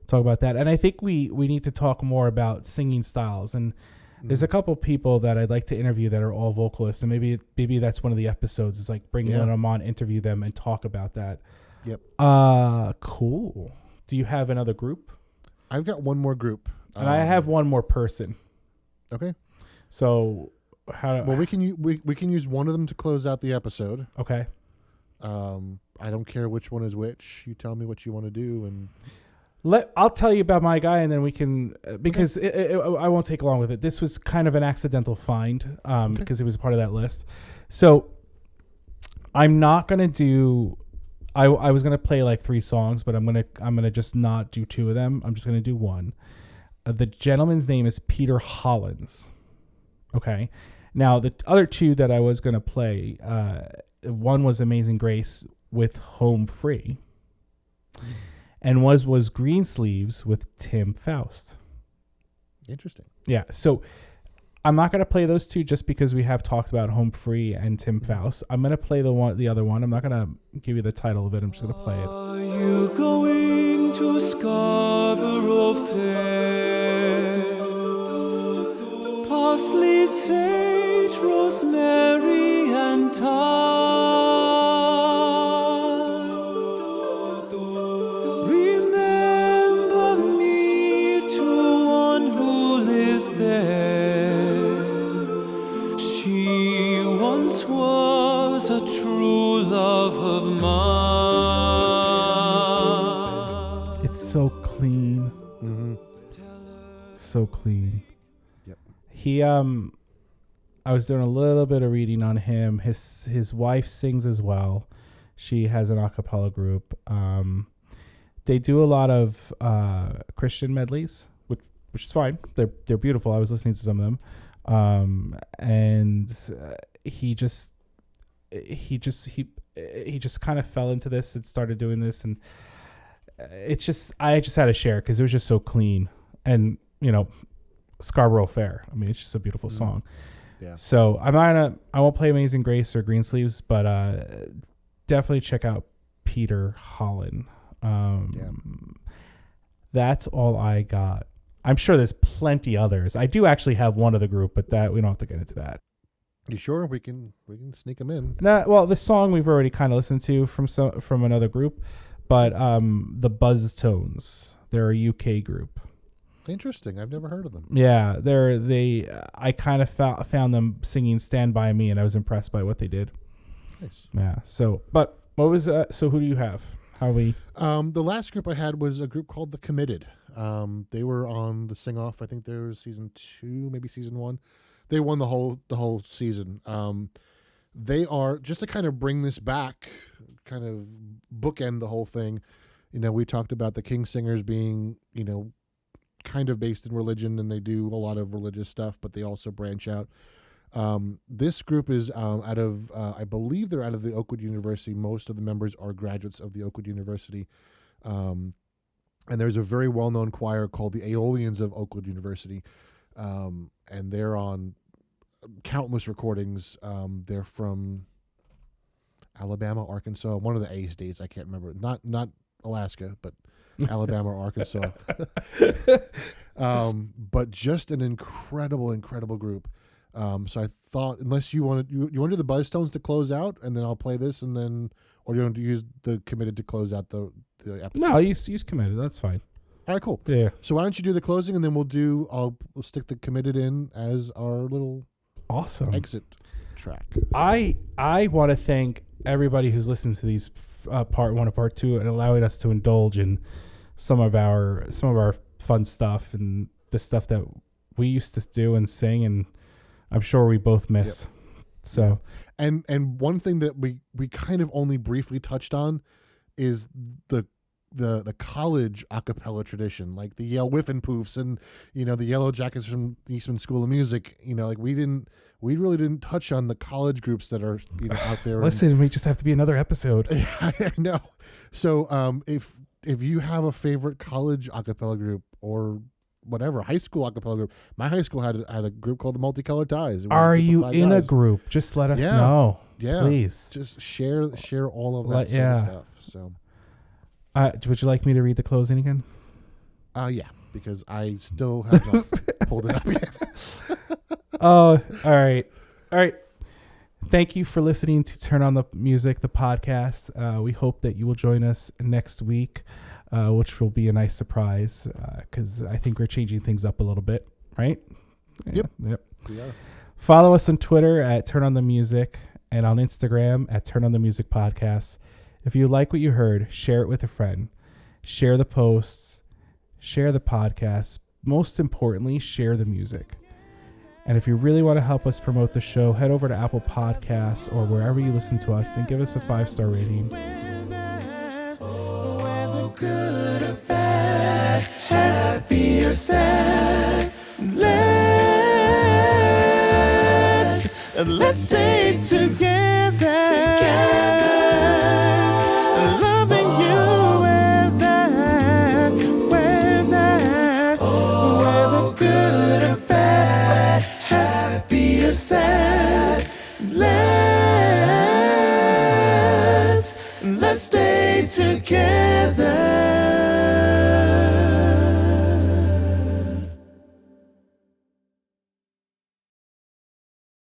S2: talk about that, and I think we need to talk more about singing styles. And there's a couple people that I'd like to interview that are all vocalists, and maybe that's one of the episodes. Is like bring them on, interview them, and talk about that.
S1: Yep.
S2: Cool. Do you have another group?
S1: I've got one more group,
S2: and I have one more person.
S1: Okay.
S2: So
S1: we can use one of them to close out the episode.
S2: Okay.
S1: I don't care which one is which. You tell me what you want to do, and
S2: I'll tell you about my guy, and then we can because I won't take long with it. This was kind of an accidental find because it was part of that list. So I'm not gonna do. I was gonna play like 3 songs, but I'm gonna just not do 2 of them. I'm just gonna do one. The gentleman's name is Peter Hollens. Okay. Now, the other 2 that I was going to play, one was Amazing Grace with Home Free, and was Greensleeves with Tim Faust.
S1: Interesting.
S2: Yeah. So I'm not going to play those 2 just because we have talked about Home Free and Tim Faust. I'm going to play the other one. I'm not going to give you the title of it. I'm just going to play it.
S3: Are you going to Scarborough Fair? Parsley, sage, rosemary, and thyme. Remember me to one who lives there. She once was a true love of mine.
S2: It's so clean.
S1: Mm-hmm.
S2: So clean.
S1: Yep.
S2: He I was doing a little bit of reading on him. His wife sings as well. She has an acapella group. They do a lot of Christian medleys, which is fine. They're beautiful. I was listening to some of them. And he just kind of fell into this and started doing this, and I just had to share because it was just so clean. And Scarborough Fair. I mean, it's just a beautiful song.
S1: Yeah.
S2: So I won't play Amazing Grace or Greensleeves, but definitely check out Peter Holland. That's all I got. I'm sure there's plenty others. I do actually have one of the group, but that we don't have to get into that.
S1: You sure? We can sneak them in.
S2: Well, the song we've already kind of listened to from another group, but the Buzz Tones. They're a UK group.
S1: Interesting. I've never heard of them.
S2: Yeah, I kind of found them singing "Stand By Me," and I was impressed by what they did.
S1: Nice.
S2: Yeah. So, but what was so? Who do you have? How we?
S1: The last group I had was a group called The Committed. They were on the Sing Off. I think there was season 2, maybe season 1. They won the whole season. They are, just to kind of bring this back, kind of bookend the whole thing. We talked about the King Singers being, kind of based in religion, and they do a lot of religious stuff, but they also branch out. This group is out of, I believe they're out of the Oakwood University. Most of the members are graduates of the Oakwood University. And there's a very well-known choir called the Aeolians of Oakwood University. And they're on countless recordings. They're from Alabama, Arkansas, one of the A states. I can't remember. Not Alaska, but Alabama or Arkansas. But just an incredible group. So I thought, unless you want to do the Buzzstones to close out, and then I'll play this, and then, or you want to use the Committed to close out the episode?
S2: No, use Committed. That's fine.
S1: All right, cool.
S2: Yeah.
S1: So why don't you do the closing, and then we'll stick the Committed in as our little
S2: awesome
S1: exit track.
S2: I want to thank everybody who's listened to these part 1 and part 2 and allowing us to indulge in some of our fun stuff and the stuff that we used to do and sing, and I'm sure we both miss. So,
S1: and one thing that we kind of only briefly touched on is the college a cappella tradition, like the Yale Whiffenpoofs and the Yellow Jackets from the Eastman School of Music. Like we really didn't touch on the college groups that are out there.
S2: Listen, we just have to be another episode.
S1: I know. So if you have a favorite college a cappella group or whatever high school a cappella group, my high school had a group called the Multicolored Ties.
S2: Are you in a group? Just let us know.
S1: Yeah,
S2: please.
S1: Just share all of that sort of stuff. So.
S2: Would you like me to read the closing again?
S1: Yeah, because I still have not pulled it up yet.
S2: Oh, all right. Thank you for listening to Turn on the Music, the podcast. We hope that you will join us next week, which will be a nice surprise because I think we're changing things up a little bit, right?
S1: Yep.
S2: Yeah. Follow us on Twitter at Turn on the Music and on Instagram at Turn on the Music Podcast. If you like what you heard, share it with a friend. Share the posts. Share the podcast. Most importantly, share the music. And if you really want to help us promote the show, head over to Apple Podcasts or wherever you listen to us and give us a 5-star rating.
S3: Whether good or bad, happy or sad, let's stay together. Loving you whether good or bad, happy or sad, let's stay together.